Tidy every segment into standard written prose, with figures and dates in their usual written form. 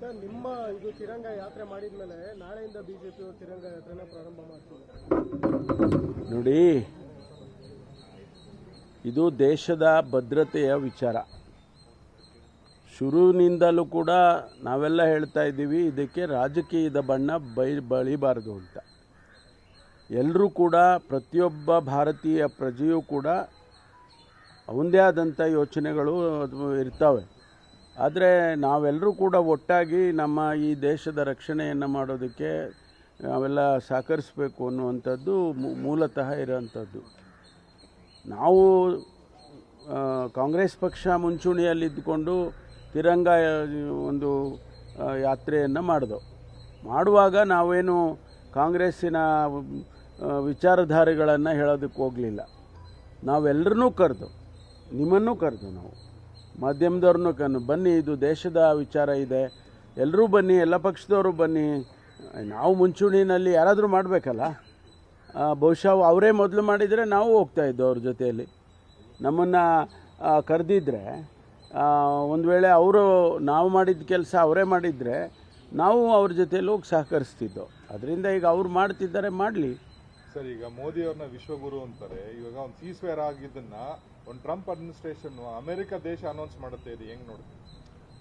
Sir, ನಿಮ್ಮ ಇದು ತಿರಂಗ ಯಾತ್ರೆ ಮಾಡಿದ ಮೇಲೆ ನಾಳೆಯಿಂದ ಬಿಜೆಪಿ ತಿರಂಗ ಯಾತ್ರೆನ ಪ್ರಾರಂಭ ಮಾಡ್ತೀವಿ. ನೋಡಿ, ಇದು ದೇಶದ ಭದ್ರತೆಯ ವಿಚಾರ. ಶುರುವಿನಿಂದಲೂ ಕೂಡ ನಾವೆಲ್ಲ ಹೇಳ್ತಾ ಇದ್ದೀವಿ, ಇದಕ್ಕೆ ರಾಜಕೀಯದ ಬಣ್ಣ ಬಳಿಬಾರದು ಅಂತ. ಎಲ್ಲರೂ ಕೂಡ, ಪ್ರತಿಯೊಬ್ಬ ಭಾರತೀಯ ಪ್ರಜೆಯೂ ಕೂಡ ಅವನದೇ ಆದಂಥ ಯೋಚನೆಗಳು ಇರ್ತವೆ. ಆದರೆ ನಾವೆಲ್ಲರೂ ಕೂಡ ಒಟ್ಟಾಗಿ ನಮ್ಮ ಈ ದೇಶದ ರಕ್ಷಣೆಯನ್ನು ಮಾಡೋದಕ್ಕೆ ನಾವೆಲ್ಲ ಸಹಕರಿಸಬೇಕು ಅನ್ನುವಂಥದ್ದು ಮೂಲತಃ ಇರೋವಂಥದ್ದು. ನಾವು ಕಾಂಗ್ರೆಸ್ ಪಕ್ಷ ಮುಂಚೂಣಿಯಲ್ಲಿದ್ದುಕೊಂಡು ತಿರಂಗ ಒಂದು ಯಾತ್ರೆಯನ್ನು ಮಾಡುವಾಗ ನಾವೇನು ಕಾಂಗ್ರೆಸ್ಸಿನ ವಿಚಾರಧಾರೆಗಳನ್ನು ಹೇಳೋದಕ್ಕೆ ಹೋಗಲಿಲ್ಲ. ನಾವೆಲ್ಲರನ್ನೂ ಕರೆದು, ನಿಮ್ಮನ್ನೂ ಕರೆದು, ನಾವು ಮಾಧ್ಯಮದವ್ರನ್ನೂ ಬನ್ನಿ, ಇದು ದೇಶದ ವಿಚಾರ ಇದೆ, ಎಲ್ಲರೂ ಬನ್ನಿ, ಎಲ್ಲ ಪಕ್ಷದವರು ಬನ್ನಿ. ನಾವು ಮುಂಚೂಣಿನಲ್ಲಿ ಯಾರಾದರೂ ಮಾಡಬೇಕಲ್ಲ. ಬಹುಶಃ ಅವರೇ ಮೊದಲು ಮಾಡಿದರೆ ನಾವು ಹೋಗ್ತಾಯಿದ್ದು ಅವ್ರ ಜೊತೆಯಲ್ಲಿ. ನಮ್ಮನ್ನು ಕರೆದಿದ್ದರೆ, ಒಂದು ವೇಳೆ ಅವರು ನಾವು ಮಾಡಿದ ಕೆಲಸ ಅವರೇ ಮಾಡಿದರೆ ನಾವು ಅವ್ರ ಜೊತೆಯಲ್ಲಿ ಹೋಗಿ ಸಹಕರಿಸ್ತಿದ್ದೋ. ಅದರಿಂದ ಈಗ ಅವ್ರು ಮಾಡ್ತಿದ್ದಾರೆ, ಮಾಡಲಿ. ಸರ್, ಈಗ ಮೋದಿಯವ್ರನ್ನ ವಿಶ್ವಗುರು ಅಂತಾರೆ. ಇವಾಗ ಒಂದು ಸೀಸ್ವೇರ್ ಆಗಿದ್ದನ್ನ ಒಂದು ಟ್ರಂಪ್ ಅಡ್ಮಿನಿಸ್ಟ್ರೇಷನ್ ಅಮೆರಿಕ ದೇಶ ಅನೌನ್ಸ್ ಮಾಡುತ್ತೆ. ಇದು ಹೆಂಗೆ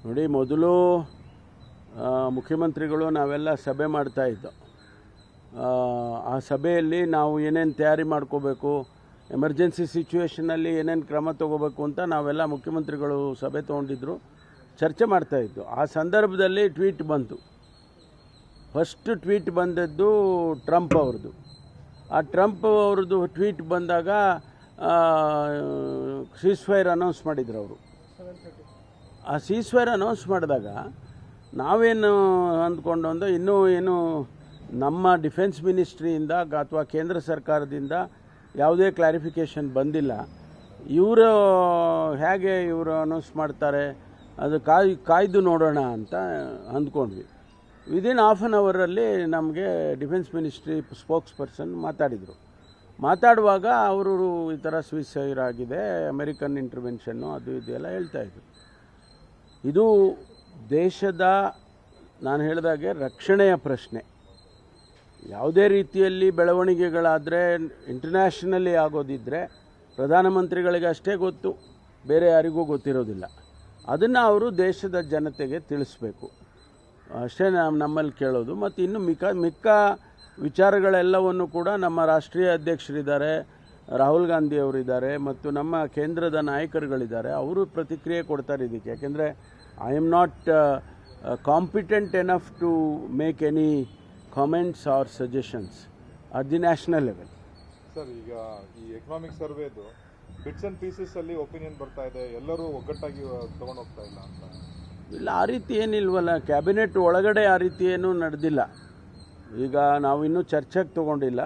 ನೋಡಿ, ಮೊದಲು ಮುಖ್ಯಮಂತ್ರಿಗಳು ನಾವೆಲ್ಲ ಸಭೆ ಮಾಡ್ತಾಯಿದ್ದೋ. ಆ ಸಭೆಯಲ್ಲಿ ನಾವು ಏನೇನು ತಯಾರಿ ಮಾಡ್ಕೋಬೇಕು, ಎಮರ್ಜೆನ್ಸಿ ಸಿಚುವೇಷನಲ್ಲಿ ಏನೇನು ಕ್ರಮ ತೊಗೋಬೇಕು ಅಂತ ನಾವೆಲ್ಲ ಮುಖ್ಯಮಂತ್ರಿಗಳು ಸಭೆ ತೊಗೊಂಡಿದ್ರು, ಚರ್ಚೆ ಮಾಡ್ತಾಯಿದ್ದು. ಆ ಸಂದರ್ಭದಲ್ಲಿ ಟ್ವೀಟ್ ಬಂತು. ಫಸ್ಟ್ ಟ್ವೀಟ್ ಬಂದದ್ದು ಟ್ರಂಪ್ ಅವ್ರದ್ದು. ಆ ಟ್ರಂಪ್ ಅವ್ರದ್ದು ಟ್ವೀಟ್ ಬಂದಾಗ ಸೀಸ್ಫೈರ್ ಅನೌನ್ಸ್ ಮಾಡಿದ್ರು ಅವರು. ಆ ಸೀಸ್ಫೈರ್ ಅನೌನ್ಸ್ ಮಾಡಿದಾಗ ನಾವೇನು ಅಂದ್ಕೊಂಡು ಅಂದ್ರೆ, ಇನ್ನೂ ಏನು ನಮ್ಮ ಡಿಫೆನ್ಸ್ ಮಿನಿಸ್ಟ್ರಿಯಿಂದ ಅಥವಾ ಕೇಂದ್ರ ಸರ್ಕಾರದಿಂದ ಯಾವುದೇ ಕ್ಲಾರಿಫಿಕೇಷನ್ ಬಂದಿಲ್ಲ. ಇವರು ಹೇಗೆ ಇವರು ಅನೌನ್ಸ್ ಮಾಡ್ತಾರೆ, ಅದು ಕಾಯ್ದು ನೋಡೋಣ ಅಂತ ಅಂದ್ಕೊಂಡ್ವಿ. ವಿದಿನ್ ಹಾಫ್ ಆನ್ ಅವರಲ್ಲಿ ನಮಗೆ ಡಿಫೆನ್ಸ್ ಮಿನಿಸ್ಟ್ರಿ ಸ್ಪೋಕ್ಸ್ ಪರ್ಸನ್ ಮಾತಾಡುವಾಗ ಅವರು ಈ ಥರ ಸೀಸ್ಫೈರ್ ಆಗಿದೆ, ಅಮೆರಿಕನ್ ಇಂಟರ್ವೆನ್ಷನ್ನು, ಅದು ಇದೆಲ್ಲ ಹೇಳ್ತಾಯಿದ್ರು. ಇದು ದೇಶದ, ನಾನು ಹೇಳಿದಾಗೆ, ರಕ್ಷಣೆಯ ಪ್ರಶ್ನೆ. ಯಾವುದೇ ರೀತಿಯಲ್ಲಿ ಬೆಳವಣಿಗೆಗಳಾದರೆ, ಇಂಟರ್ನ್ಯಾಷನಲಿ ಆಗೋದಿದ್ದರೆ ಪ್ರಧಾನಮಂತ್ರಿಗಳಿಗೆ ಅಷ್ಟೇ ಗೊತ್ತು, ಬೇರೆ ಯಾರಿಗೂ ಗೊತ್ತಿರೋದಿಲ್ಲ. ಅದನ್ನು ಅವರು ದೇಶದ ಜನತೆಗೆ ತಿಳಿಸ್ಬೇಕು, ಅಷ್ಟೇ ನಮ್ಮಲ್ಲಿ ಕೇಳೋದು. ಮತ್ತು ಇನ್ನು ಮಿಕ್ಕ ವಿಚಾರಗಳೆಲ್ಲವನ್ನು ಕೂಡ ನಮ್ಮ ರಾಷ್ಟ್ರೀಯ ಅಧ್ಯಕ್ಷರಿದ್ದಾರೆ, ರಾಹುಲ್ ಗಾಂಧಿ ಅವರಿದ್ದಾರೆ, ಮತ್ತು ನಮ್ಮ ಕೇಂದ್ರದ ನಾಯಕರುಗಳಿದ್ದಾರೆ, ಅವರು ಪ್ರತಿಕ್ರಿಯೆ ಕೊಡ್ತಾರೆ ಇದಕ್ಕೆ. ಯಾಕೆಂದರೆ I am not competent enough to make any comments or suggestions at the national level. Sir, ಈಗ ಈ ಎಕನಾಮಿಕ್ ಸರ್ವೇದು ಬಿಟ್ಸ್ ಆ್ಯಂಡ್ ಪೀಸಸ್ ಅಲ್ಲಿ ಒಪಿನಿಯನ್ ಬರ್ತಾ ಇದೆ, ಎಲ್ಲರೂ ಒಗ್ಗಟ್ಟಾಗಿ ತಗೊಂಡು ಹೋಗ್ತಾ ಇಲ್ಲ ಅಂತ. ಇಲ್ಲ, ಆ ರೀತಿ ಏನಿಲ್ವಲ್ಲ. ಕ್ಯಾಬಿನೆಟ್ ಒಳಗಡೆ ಆ ರೀತಿ ಏನೂ ನಡೆದಿಲ್ಲ. ಈಗ ನಾವು ಇನ್ನೂ ಚರ್ಚೆಗೆ ತೊಗೊಂಡಿಲ್ಲ.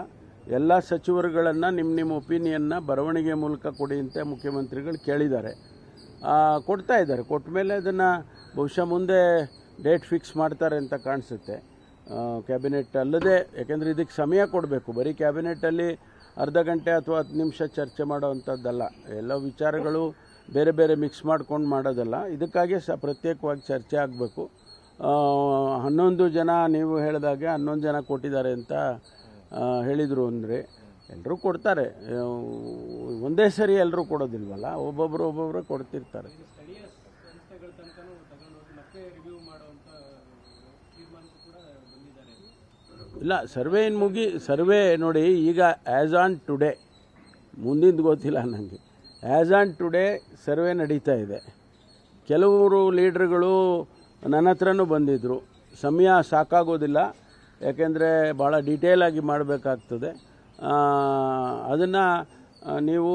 ಎಲ್ಲ ಸಚಿವರುಗಳನ್ನು ನಿಮ್ಮ ಒಪಿನಿಯನ್ನ ಬರವಣಿಗೆ ಮೂಲಕ ಕೊಡಿ ಅಂತ ಮುಖ್ಯಮಂತ್ರಿಗಳು ಕೇಳಿದ್ದಾರೆ, ಕೊಡ್ತಾ ಇದ್ದಾರೆ. ಕೊಟ್ಟ ಮೇಲೆ ಅದನ್ನು ಬಹುಶಃ ಮುಂದೆ ಡೇಟ್ ಫಿಕ್ಸ್ ಮಾಡ್ತಾರೆ ಅಂತ ಕಾಣಿಸುತ್ತೆ. ಕ್ಯಾಬಿನೆಟ್ ಅಲ್ಲದೆ, ಯಾಕೆಂದರೆ ಇದಕ್ಕೆ ಸಮಯ ಕೊಡಬೇಕು. ಬರೀ ಕ್ಯಾಬಿನೆಟ್ಟಲ್ಲಿ ಅರ್ಧ ಗಂಟೆ ಅಥವಾ 10 ನಿಮಿಷ ಚರ್ಚೆ ಮಾಡೋವಂಥದ್ದಲ್ಲ. ಎಲ್ಲ ವಿಚಾರಗಳು ಬೇರೆ ಬೇರೆ ಮಿಕ್ಸ್ ಮಾಡ್ಕೊಂಡು ಮಾಡೋದಲ್ಲ. ಇದಕ್ಕಾಗಿ ಪ್ರತ್ಯೇಕವಾಗಿ ಚರ್ಚೆ ಆಗಬೇಕು. 11 ಜನ, ನೀವು ಹೇಳಿದಾಗೆ 11 ಜನ ಕೊಟ್ಟಿದ್ದಾರೆ ಅಂತ ಹೇಳಿದರು. ಅಂದರೆ ಎಲ್ಲರೂ ಕೊಡ್ತಾರೆ, ಒಂದೇ ಸರಿ ಎಲ್ಲರೂ ಕೊಡೋದಿಲ್ವಲ್ಲ, ಒಬ್ಬೊಬ್ಬರು ಕೊಡ್ತಿರ್ತಾರೆ. ಇಲ್ಲ, ಸರ್ವೆ ನೋಡಿ, ಈಗ ಆ್ಯಸ್ ಆನ್ ಟುಡೇ, ಮುಂದಿಂದು ಗೊತ್ತಿಲ್ಲ ನನಗೆ, ಆ್ಯಸ್ ಆನ್ ಟುಡೇ ಸರ್ವೆ ನಡೀತಾ ಇದೆ. ಕೆಲವರು ಲೀಡ್ರುಗಳು ನನ್ನ ಹತ್ರನೂ ಬಂದಿದ್ದರು. ಸಮಯ ಸಾಕಾಗೋದಿಲ್ಲ, ಯಾಕೆಂದರೆ ಭಾಳ ಡೀಟೇಲಾಗಿ ಮಾಡಬೇಕಾಗ್ತದೆ, ಅದನ್ನು ನೀವು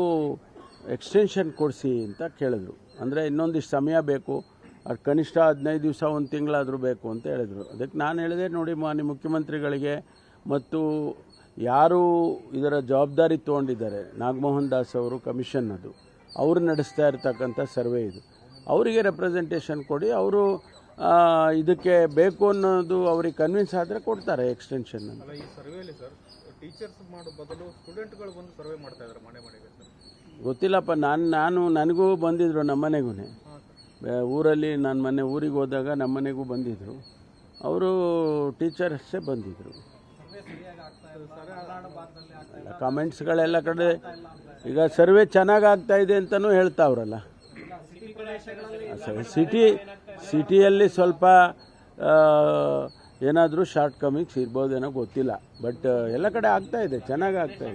ಎಕ್ಸ್ಟೆನ್ಷನ್ ಕೊಡಿಸಿ ಅಂತ ಕೇಳಿದ್ರು. ಅಂದರೆ ಇನ್ನೊಂದಿಷ್ಟು ಸಮಯ ಬೇಕು, ಅದು ಕನಿಷ್ಠ 15 ದಿವಸ, 1 ತಿಂಗಳಾದರೂ ಬೇಕು ಅಂತ ಹೇಳಿದರು. ಅದಕ್ಕೆ ನಾನು ಹೇಳಿದೆ, ನೋಡಿ ಮಾನ್ಯ ಮುಖ್ಯಮಂತ್ರಿಗಳಿಗೆ ಮತ್ತು ಯಾರು ಇದರ ಜವಾಬ್ದಾರಿ ತೊಗೊಂಡಿದ್ದಾರೆ, ನಾಗಮೋಹನ್ ದಾಸ್ ಅವರು, ಕಮಿಷನ್ ಅದು, ಅವರು ನಡೆಸ್ತಾ ಇರ್ತಕ್ಕಂಥ ಸರ್ವೆ ಇದು, ಅವರಿಗೆ ರೆಪ್ರೆಸೆಂಟೇಷನ್ ಕೊಡಿ. ಅವರು ಇದಕ್ಕೆ ಬೇಕು ಅನ್ನೋದು ಅವ್ರಿಗೆ ಕನ್ವಿನ್ಸ್ ಆದರೆ ಕೊಡ್ತಾರೆ ಎಕ್ಸ್ಟೆನ್ಷನ್ ಅಂತ. ಈ ಸರ್ವೆಯಲ್ಲಿ ಸರ್, ಟೀಚರ್ಸ್ ಮಾಡೋ ಬದಲು ಸ್ಟೂಡೆಂಟ್ಗಳು ಬಂದು ಸರ್ವೆ ಮಾಡ್ತಾ ಇದ್ದಾರೆ ಮನೆ ಮನೆಗೆ. ಗೊತ್ತಿಲ್ಲಪ್ಪ, ನನಗೂ ಬಂದಿದ್ರು, ನಮ್ಮ ಮನೆಗೂ. ಊರಲ್ಲಿ ನಾನು ಮೊನ್ನೆ ಊರಿಗೆ ಹೋದಾಗ ನಮ್ಮ ಮನೆಗೂ ಬಂದಿದ್ದರು, ಅವರು ಟೀಚರ್ಸೇ ಬಂದಿದ್ದರು. ಕಾಮೆಂಟ್ಸ್ಗಳೆಲ್ಲ ಕಡೆ ಈಗ ಸರ್ವೆ ಚೆನ್ನಾಗಿ ಆಗ್ತಾ ಇದೆ ಅಂತಲೂ ಹೇಳ್ತಾವ್ರಲ್ಲ. ಸಿಟಿಯಲ್ಲಿ ಸ್ವಲ್ಪ ಏನಾದರೂ ಶಾರ್ಟ್ ಕಮಿಂಗ್ಸ್ ಇರ್ಬೋದೇನೋ ಗೊತ್ತಿಲ್ಲ, ಬಟ್ ಎಲ್ಲ ಕಡೆ ಆಗ್ತಾ ಇದೆ, ಚೆನ್ನಾಗಿ ಆಗ್ತಾ ಇದೆ.